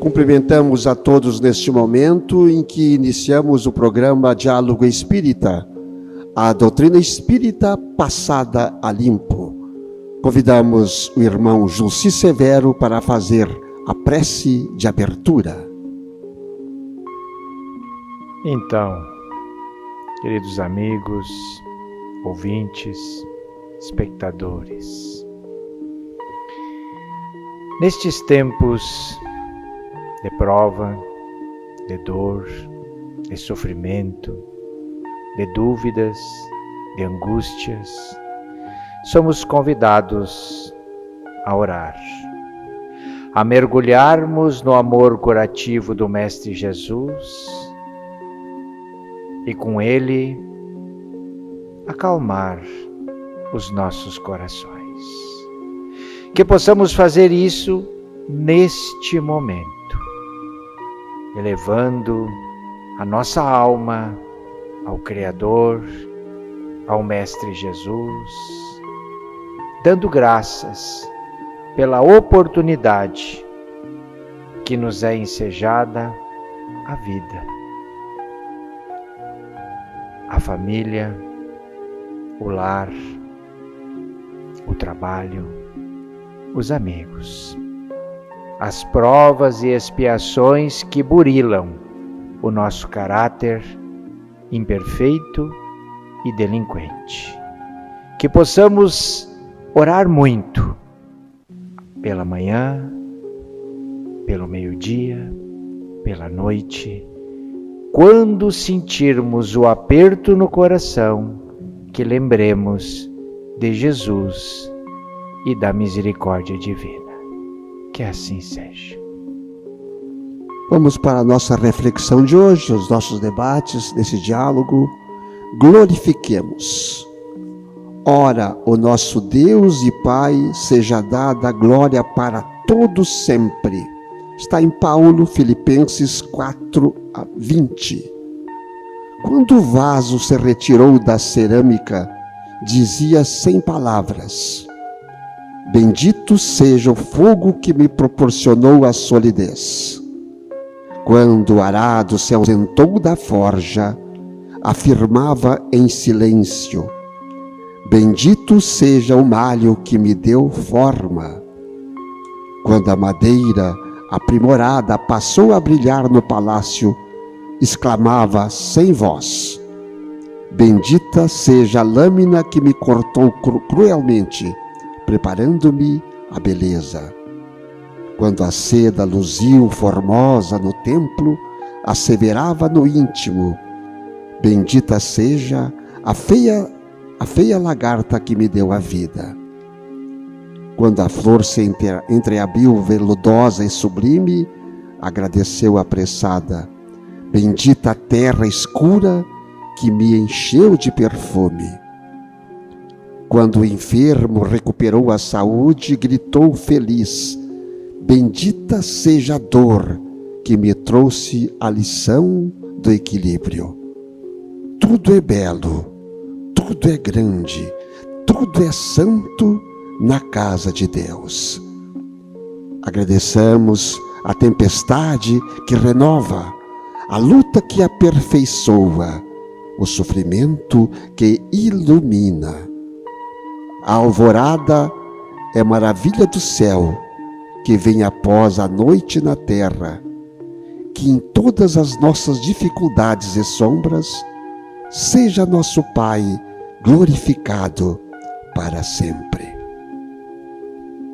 Cumprimentamos a todos neste momento em que iniciamos o programa Diálogo Espírita, a doutrina espírita passada a limpo. Convidamos o irmão Jussi Severo para fazer a prece de abertura. Então, queridos amigos, ouvintes, espectadores, nestes tempos de prova, de dor, de sofrimento, de dúvidas, de angústias, somos convidados a orar, a mergulharmos no amor curativo do Mestre Jesus e com ele acalmar os nossos corações. Que possamos fazer isso neste momento, elevando a nossa alma ao Criador, ao Mestre Jesus, dando graças pela oportunidade que nos é ensejada a vida, a família, o lar, o trabalho, os amigos, as provas e expiações que burilam o nosso caráter imperfeito e delinquente. Que possamos orar muito pela manhã, pelo meio-dia, pela noite, quando sentirmos o aperto no coração, que lembremos de Jesus e da misericórdia divina. Que assim seja. Vamos para a nossa reflexão de hoje, os nossos debates, nesse diálogo. Glorifiquemos. Ora, o nosso Deus e Pai, seja dada a glória para todos sempre. Está em Paulo, Filipenses 4:20. Quando o vaso se retirou da cerâmica, dizia sem palavras: bendito seja o fogo que me proporcionou a solidez. Quando o arado se ausentou da forja, afirmava em silêncio: bendito seja o malho que me deu forma. Quando a madeira aprimorada passou a brilhar no palácio, exclamava sem voz: bendita seja a lâmina que me cortou cruelmente, preparando-me a beleza. Quando a seda luziu formosa no templo, asseverava no íntimo: bendita seja a feia lagarta que me deu a vida. Quando a flor se entreabriu veludosa e sublime, agradeceu apressada: bendita a terra escura que me encheu de perfume. Quando o enfermo recuperou a saúde, gritou feliz: bendita seja a dor que me trouxe a lição do equilíbrio. Tudo é belo, tudo é grande, tudo é santo na casa de Deus. Agradeçamos a tempestade que renova, a luta que aperfeiçoa, o sofrimento que ilumina. A alvorada é maravilha do céu, que vem após a noite na terra. Que em todas as nossas dificuldades e sombras, seja nosso Pai glorificado para sempre.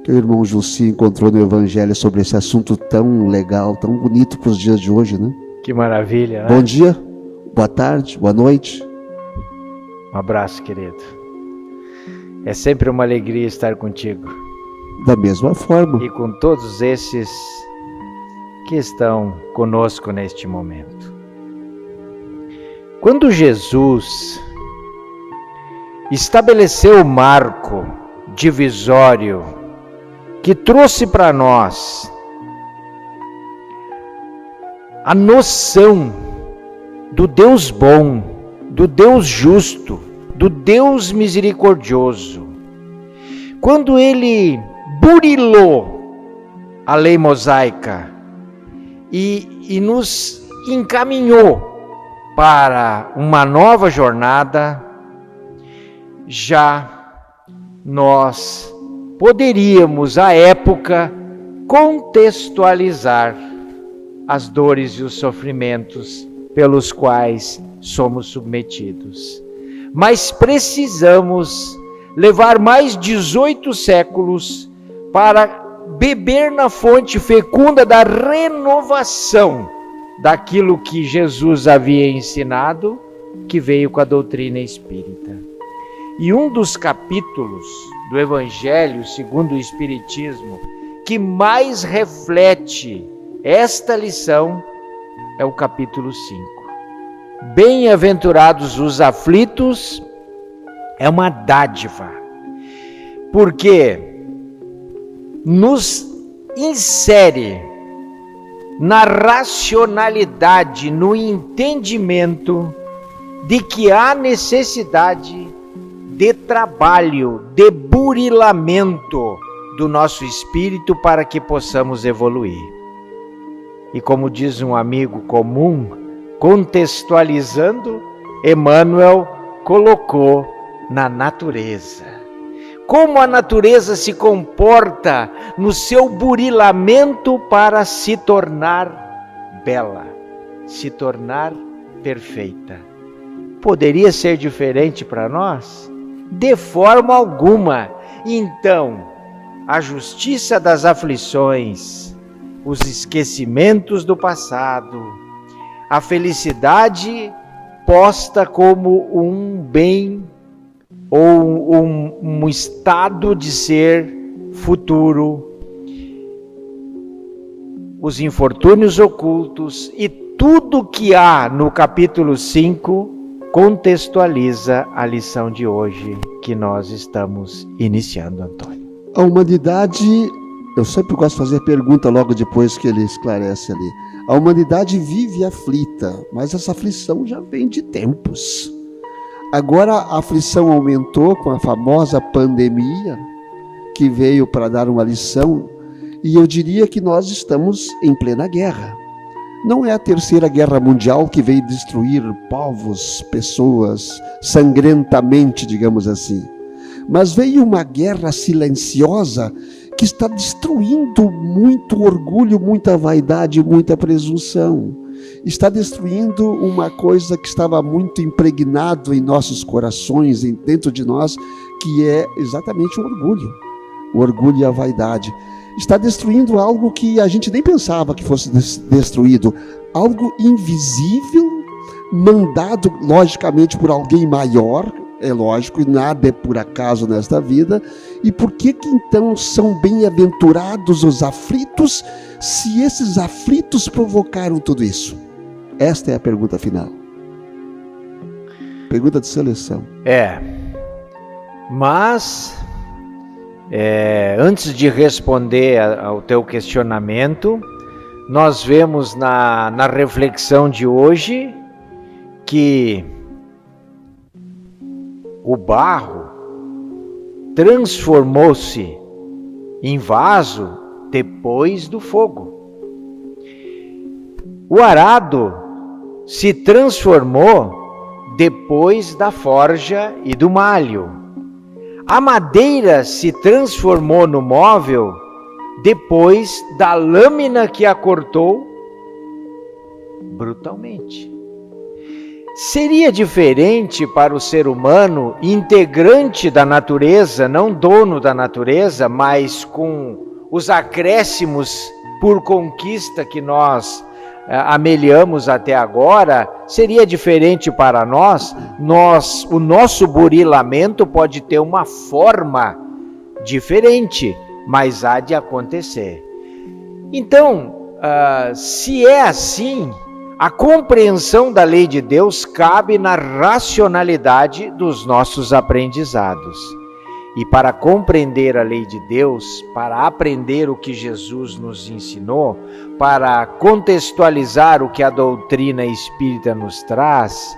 Que o irmão Jussi encontrou no Evangelho sobre esse assunto tão legal, tão bonito para os dias de hoje, né? Que maravilha, né? Bom dia, boa tarde, boa noite. Um abraço, querido. É sempre uma alegria estar contigo. Da mesma forma. E com todos esses que estão conosco neste momento. Quando Jesus estabeleceu o marco divisório que trouxe para nós a noção do Deus bom, do Deus justo, do Deus misericordioso, quando Ele burilou a lei mosaica e nos encaminhou para uma nova jornada, já nós poderíamos, à época, contextualizar as dores e os sofrimentos pelos quais somos submetidos. Mas precisamos levar mais 18 séculos para beber na fonte fecunda da renovação daquilo que Jesus havia ensinado, que veio com a doutrina espírita. E um dos capítulos do Evangelho segundo o Espiritismo que mais reflete esta lição é o capítulo 5. Bem-aventurados os aflitos é uma dádiva, porque nos insere na racionalidade, no entendimento de que há necessidade de trabalho, de burilamento do nosso espírito para que possamos evoluir. E como diz um amigo comum, contextualizando, Emmanuel colocou na natureza. Como a natureza se comporta no seu burilamento para se tornar bela, se tornar perfeita. Poderia ser diferente para nós? De forma alguma. Então, a justiça das aflições, os esquecimentos do passado, a felicidade posta como um bem ou um estado de ser futuro, os infortúnios ocultos e tudo que há no capítulo 5 contextualiza a lição de hoje que nós estamos iniciando, Antônio. A humanidade, eu sempre gosto de fazer pergunta logo depois que ele esclarece ali. A humanidade vive aflita, mas essa aflição já vem de tempos. Agora a aflição aumentou com a famosa pandemia, que veio para dar uma lição, e eu diria que nós estamos em plena guerra. Não é a Terceira Guerra Mundial que veio destruir povos, pessoas, sangrentamente, digamos assim. Mas veio uma guerra silenciosa que está destruindo muito orgulho, muita vaidade, muita presunção. Está destruindo uma coisa que estava muito impregnado em nossos corações, dentro de nós, que é exatamente o orgulho e a vaidade. Está destruindo algo que a gente nem pensava que fosse destruído, algo invisível, mandado logicamente por alguém maior, é lógico, e nada é por acaso nesta vida. E por que então são bem-aventurados os aflitos, se esses aflitos provocaram tudo isso? Esta é a pergunta final. Pergunta de seleção. Mas antes de responder ao teu questionamento, nós vemos na reflexão de hoje que o barro transformou-se em vaso depois do fogo. O arado se transformou depois da forja e do malho. A madeira se transformou no móvel depois da lâmina que a cortou brutalmente. Seria diferente para o ser humano, integrante da natureza, não dono da natureza, mas com os acréscimos por conquista que nós ameliamos até agora, seria diferente para nós. O nosso burilamento pode ter uma forma diferente, mas há de acontecer. Então, se é assim, a compreensão da lei de Deus cabe na racionalidade dos nossos aprendizados. E para compreender a lei de Deus, para aprender o que Jesus nos ensinou, para contextualizar o que a doutrina espírita nos traz,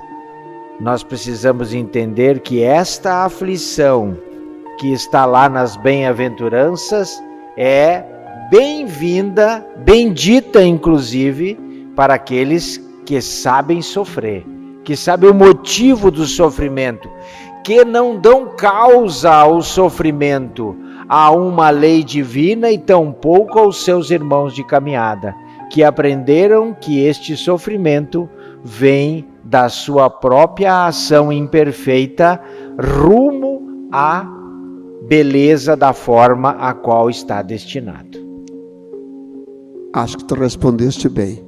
nós precisamos entender que esta aflição que está lá nas bem-aventuranças é bem-vinda, bendita inclusive, para aqueles que sabem sofrer, que sabem o motivo do sofrimento, que não dão causa ao sofrimento, a uma lei divina e tampouco aos seus irmãos de caminhada, que aprenderam que este sofrimento vem da sua própria ação imperfeita rumo à beleza da forma a qual está destinado. Acho que tu respondeste bem.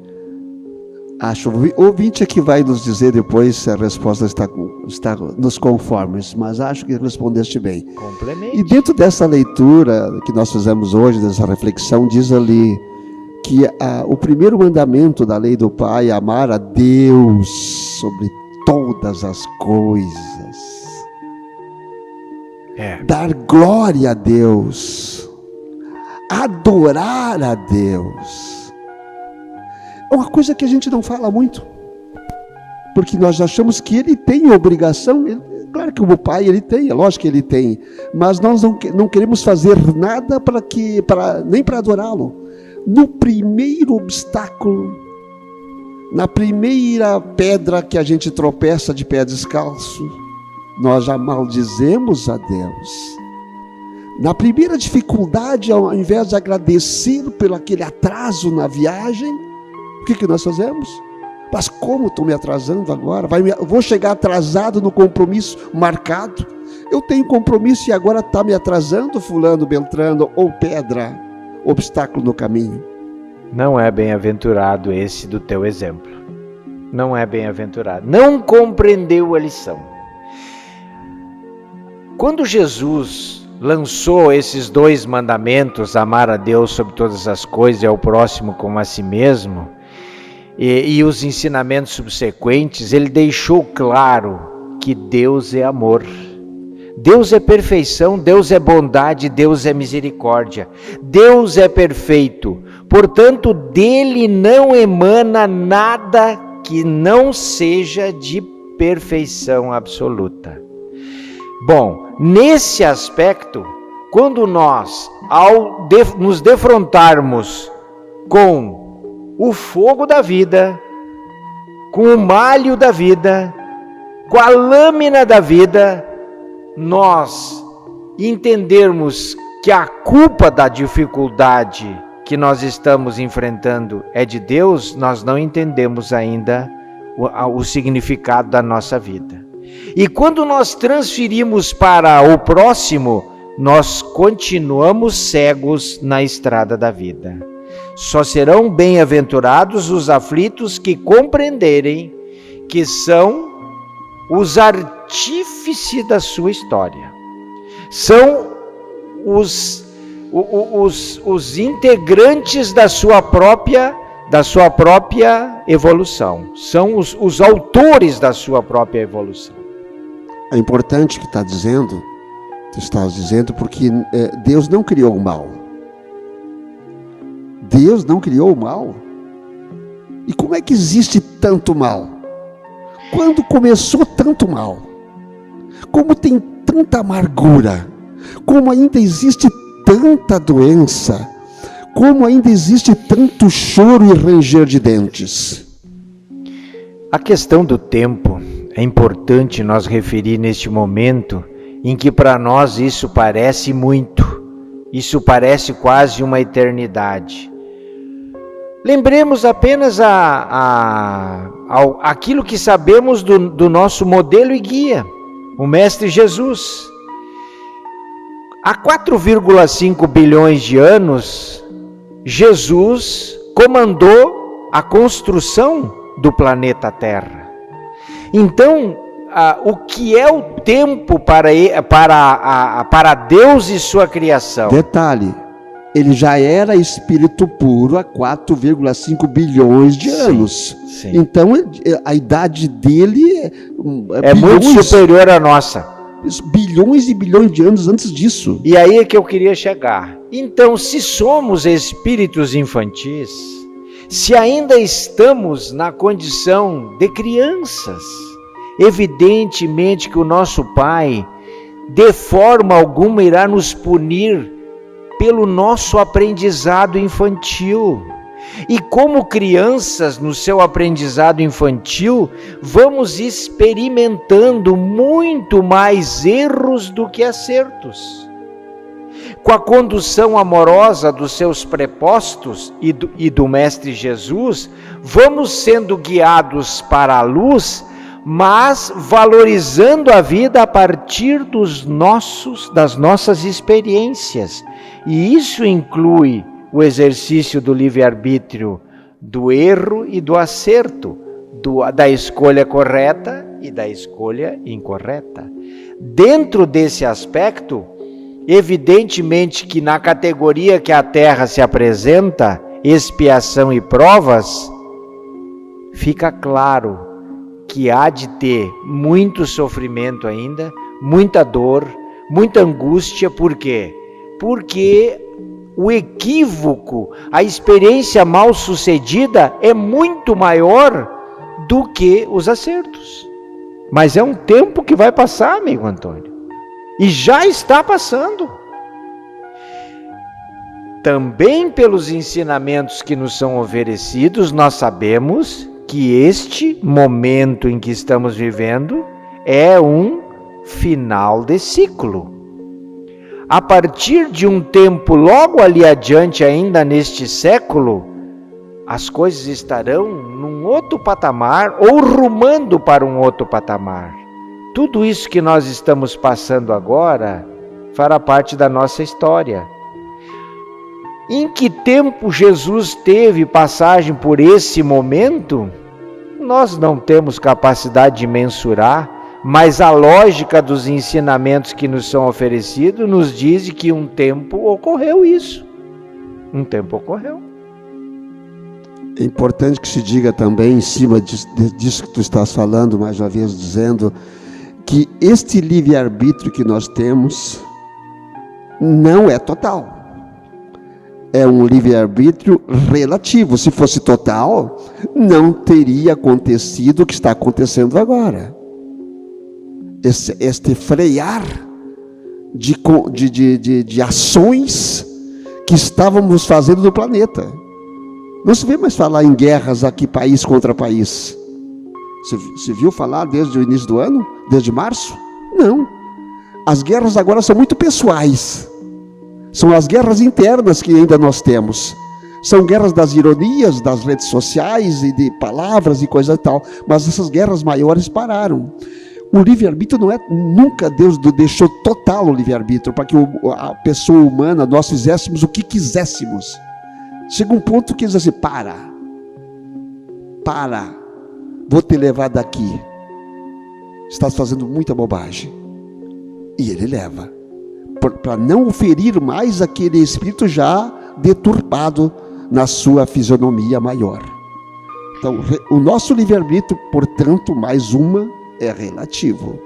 Acho o ouvinte é que vai nos dizer depois se a resposta está nos conformes, mas acho que respondeste bem. Complemente. E dentro dessa leitura que nós fizemos hoje, dessa reflexão, diz ali que o primeiro mandamento da lei do Pai é amar a Deus sobre todas as coisas. Dar glória a Deus. Adorar a Deus. É uma coisa que a gente não fala muito, porque nós achamos que ele tem obrigação. Claro que o pai ele tem, é lógico que ele tem, mas nós não queremos fazer nada nem para adorá-lo. No primeiro obstáculo, na primeira pedra que a gente tropeça de pé descalço, nós já maldizemos a Deus. Na primeira dificuldade, ao invés de agradecer pelo aquele atraso na viagem, o que nós fazemos? Mas como estou me atrasando agora? Vou chegar atrasado no compromisso marcado? Eu tenho compromisso e agora está me atrasando, fulano, beltrano ou pedra, obstáculo no caminho. Não é bem-aventurado esse do teu exemplo. Não é bem-aventurado. Não compreendeu a lição. Quando Jesus lançou esses 2 mandamentos, amar a Deus sobre todas as coisas e ao próximo como a si mesmo, e os ensinamentos subsequentes, ele deixou claro que Deus é amor, Deus é perfeição, Deus é bondade, Deus é misericórdia, Deus é perfeito, portanto dele não emana nada que não seja de perfeição absoluta. Bom, nesse aspecto, quando nós, ao nos defrontarmos com o fogo da vida, com o malho da vida, com a lâmina da vida, nós entendermos que a culpa da dificuldade que nós estamos enfrentando é de Deus, nós não entendemos ainda o significado da nossa vida. E quando nós transferimos para o próximo, nós continuamos cegos na estrada da vida. Só serão bem-aventurados os aflitos que compreenderem que são os artífices da sua história. São os integrantes da sua própria evolução. São os autores da sua própria evolução. É importante o que tu estás dizendo, porque Deus não criou o mal. Deus não criou o mal. E como é que existe tanto mal? Quando começou tanto mal? Como tem tanta amargura? Como ainda existe tanta doença? Como ainda existe tanto choro e ranger de dentes? A questão do tempo é importante nós referir neste momento em que para nós isso parece muito, isso parece quase uma eternidade. Lembremos apenas aquilo que sabemos do nosso modelo e guia, o Mestre Jesus. Há 4,5 bilhões de anos, Jesus comandou a construção do planeta Terra. Então, o que é o tempo para Deus e sua criação? Detalhe, ele já era espírito puro há 4,5 bilhões de anos. Sim. Então, a idade dele é muito superior à nossa. Bilhões e bilhões de anos antes disso. E aí é que eu queria chegar. Então, se somos espíritos infantis, se ainda estamos na condição de crianças, evidentemente que o nosso Pai, de forma alguma, irá nos punir pelo nosso aprendizado infantil. E como crianças, no seu aprendizado infantil, vamos experimentando muito mais erros do que acertos. Com a condução amorosa dos seus prepostos e do Mestre Jesus, vamos sendo guiados para a luz, mas valorizando a vida a partir das nossas experiências. E isso inclui o exercício do livre-arbítrio, do erro e do acerto, da escolha correta e da escolha incorreta. Dentro desse aspecto, evidentemente que na categoria que a Terra se apresenta, expiação e provas, fica claro que há de ter muito sofrimento ainda, muita dor, muita angústia. Por quê? Porque o equívoco, a experiência mal sucedida é muito maior do que os acertos. Mas é um tempo que vai passar, amigo Antônio. E já está passando. Também pelos ensinamentos que nos são oferecidos, nós sabemos que este momento em que estamos vivendo é um final de ciclo. A partir de um tempo logo ali adiante, ainda neste século, as coisas estarão num outro patamar ou rumando para um outro patamar. Tudo isso que nós estamos passando agora fará parte da nossa história. Em que tempo Jesus teve passagem por esse momento? Nós não temos capacidade de mensurar, mas a lógica dos ensinamentos que nos são oferecidos nos diz que um tempo ocorreu isso. Um tempo ocorreu. É importante que se diga também, em cima disso que tu estás falando, mais uma vez dizendo, que este livre-arbítrio que nós temos não é total. É um livre-arbítrio relativo. Se fosse total, não teria acontecido o que está acontecendo agora. Este frear de ações que estávamos fazendo no planeta. Não se vê mais falar em guerras aqui, país contra país. Se viu falar desde o início do ano? Desde março? Não. As guerras agora são muito pessoais. São as guerras internas que ainda nós temos. São guerras das ironias, das redes sociais e de palavras e coisa e tal. Mas essas guerras maiores pararam. O livre-arbítrio não é, nunca Deus deixou total o livre-arbítrio, para que a pessoa humana, nós fizéssemos o que quiséssemos. Chega um ponto que diz assim, para, vou te levar daqui, estás fazendo muita bobagem. E ele leva, para não ferir mais aquele espírito já deturpado na sua fisionomia maior. Então, o nosso livre-arbítrio, portanto, mais uma, é relativo.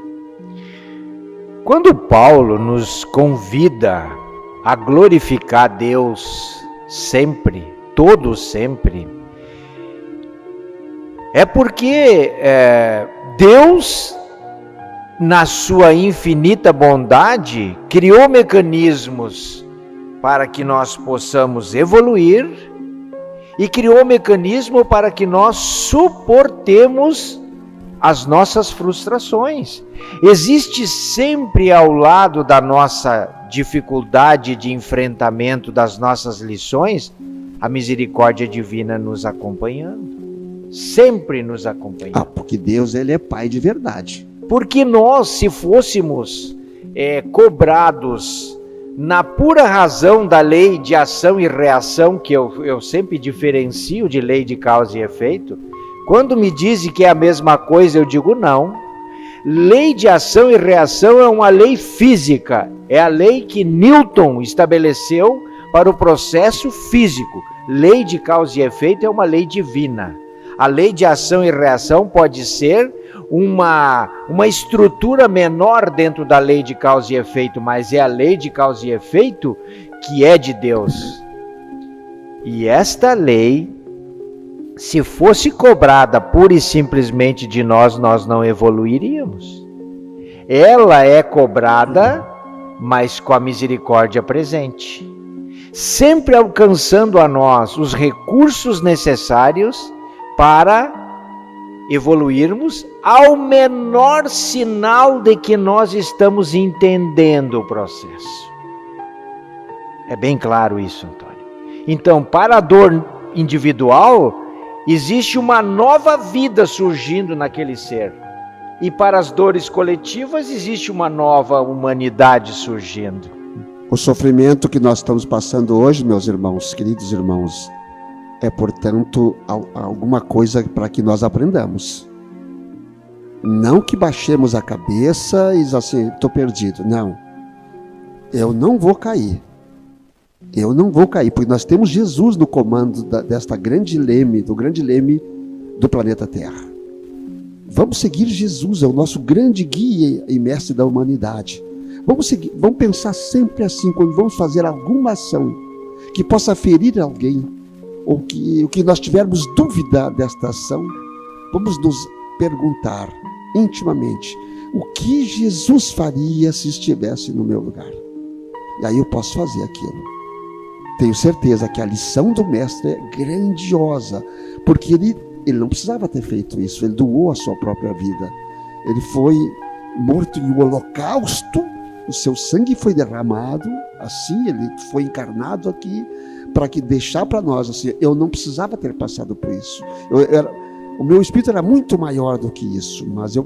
Quando Paulo nos convida a glorificar Deus sempre, todo sempre, é porque Deus, na sua infinita bondade, criou mecanismos para que nós possamos evoluir e criou mecanismo para que nós suportemos as nossas frustrações. Existe sempre ao lado da nossa dificuldade de enfrentamento das nossas lições, a misericórdia divina nos acompanhando, sempre nos acompanhando. Porque Deus, ele é Pai de verdade. Porque nós, se fôssemos cobrados na pura razão da lei de ação e reação, que eu sempre diferencio de lei de causa e efeito, quando me dizem que é a mesma coisa, eu digo não. Lei de ação e reação é uma lei física, é a lei que Newton estabeleceu para o processo físico. Lei de causa e efeito é uma lei divina. A lei de ação e reação pode ser uma estrutura menor dentro da lei de causa e efeito, mas é a lei de causa e efeito que é de Deus. E esta lei, se fosse cobrada pura e simplesmente de nós, nós não evoluiríamos. Ela é cobrada, mas com a misericórdia presente. sempre alcançando a nós os recursos necessários para evoluirmos ao menor sinal de que nós estamos entendendo o processo. É bem claro isso, Antônio. Então, para a dor individual, existe uma nova vida surgindo naquele ser. E para as dores coletivas, existe uma nova humanidade surgindo. O sofrimento que nós estamos passando hoje, meus irmãos, queridos irmãos, é, portanto, alguma coisa para que nós aprendamos. Não que baixemos a cabeça e diz assim, estou perdido. Não. Eu não vou cair. Eu não vou cair, porque nós temos Jesus no comando desta grande leme, do grande leme do planeta Terra. Vamos seguir Jesus, é o nosso grande guia e mestre da humanidade. Vamos pensar sempre assim, quando vamos fazer alguma ação que possa ferir alguém, ou que nós tivermos dúvida desta ação, vamos nos perguntar intimamente, o que Jesus faria se estivesse no meu lugar? E aí eu posso fazer aquilo. Tenho certeza que a lição do mestre é grandiosa, porque ele não precisava ter feito isso, ele doou a sua própria vida. Ele foi morto em um holocausto, o seu sangue foi derramado, assim, ele foi encarnado aqui, para que deixar para nós, assim, eu não precisava ter passado por isso. O meu espírito era muito maior do que isso, mas eu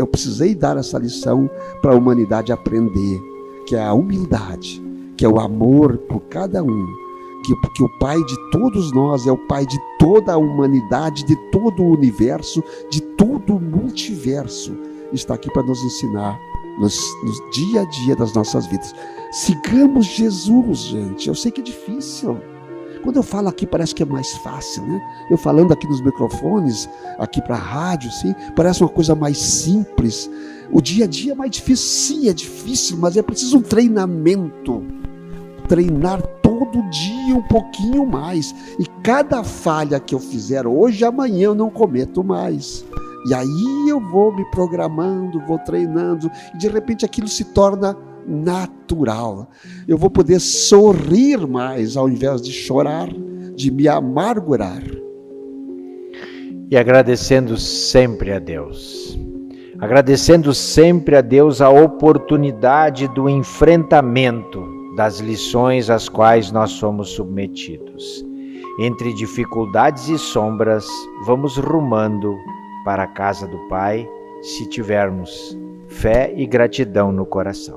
precisei dar essa lição para a humanidade aprender, que é a humildade, que é o amor por cada um, que o Pai de todos nós é o Pai de toda a humanidade, de todo o universo, de todo o multiverso, está aqui para nos ensinar no dia a dia das nossas vidas. Sigamos Jesus, gente. Eu sei que é difícil. Quando eu falo aqui parece que é mais fácil, né? Eu falando aqui nos microfones, aqui para a rádio, sim, parece uma coisa mais simples. O dia a dia é mais difícil, sim, é difícil, mas é preciso um treinamento. Treinar todo dia um pouquinho mais. E cada falha que eu fizer hoje, amanhã eu não cometo mais. E aí eu vou me programando, vou treinando, e de repente aquilo se torna natural. Eu vou poder sorrir mais ao invés de chorar, de me amargurar. E agradecendo sempre a Deus. Agradecendo sempre a Deus a oportunidade do enfrentamento das lições às quais nós somos submetidos. Entre dificuldades e sombras, vamos rumando para a casa do Pai, se tivermos fé e gratidão no coração.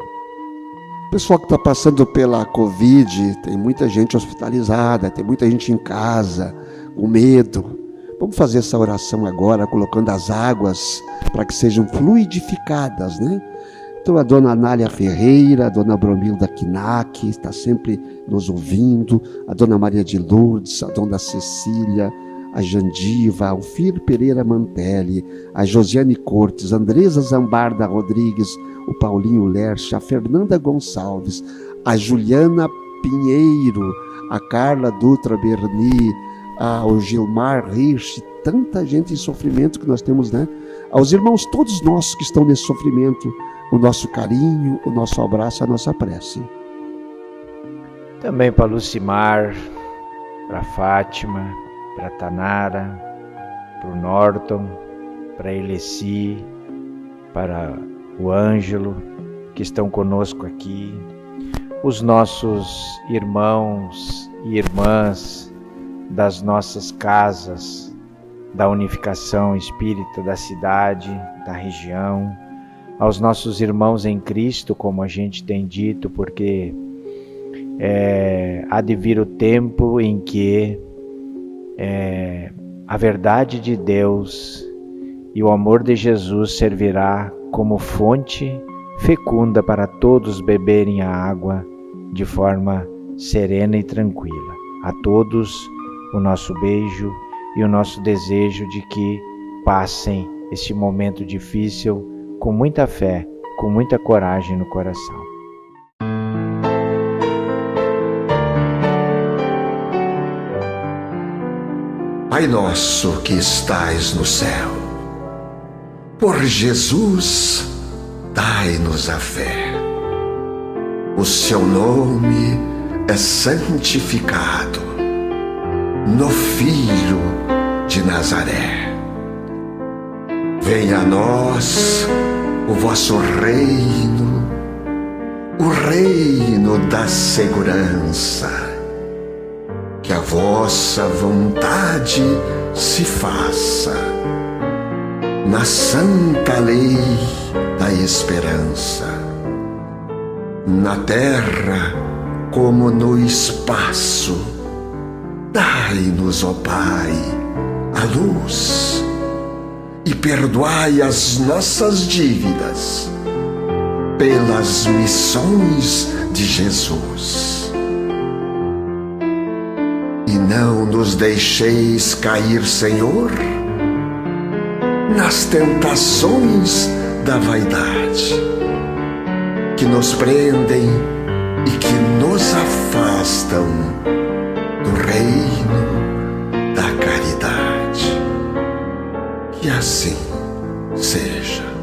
O pessoal que está passando pela Covid, tem muita gente hospitalizada, tem muita gente em casa, com medo. Vamos fazer essa oração agora, colocando as águas para que sejam fluidificadas, né? Então a dona Anália Ferreira, a dona Bromilda Kinac, está sempre nos ouvindo, a dona Maria de Lourdes, a dona Cecília, a Jandiva, a Alfir Pereira Mantelli, a Josiane Cortes, a Andresa Zambarda Rodrigues, o Paulinho Lerche, a Fernanda Gonçalves, a Juliana Pinheiro, a Carla Dutra Berni, o Gilmar Rich, tanta gente em sofrimento que nós temos, né? Aos irmãos todos nossos que estão nesse sofrimento, o nosso carinho, o nosso abraço, a nossa prece. Também para Lucimar, para Fátima, para Tanara, para o Norton, para Eleci, para o Ângelo, que estão conosco aqui, os nossos irmãos e irmãs das nossas casas, da unificação espírita da cidade, da região, aos nossos irmãos em Cristo, como a gente tem dito, porque há de vir o tempo em que a verdade de Deus e o amor de Jesus servirá como fonte fecunda para todos beberem a água de forma serena e tranquila. A todos o nosso beijo e o nosso desejo de que passem este momento difícil com muita fé, com muita coragem no coração. Pai nosso que estais no céu, por Jesus, dai-nos a fé. O seu nome é santificado no Filho de Nazaré. Venha a nós o vosso reino, o reino da segurança. Que a vossa vontade se faça na santa lei da esperança, na terra como no espaço. Dai-nos, ó Pai, a luz e perdoai as nossas dívidas pelas missões de Jesus. E não nos deixeis cair, Senhor, nas tentações da vaidade, que nos prendem e que nos afastam do reino da caridade. Que assim seja.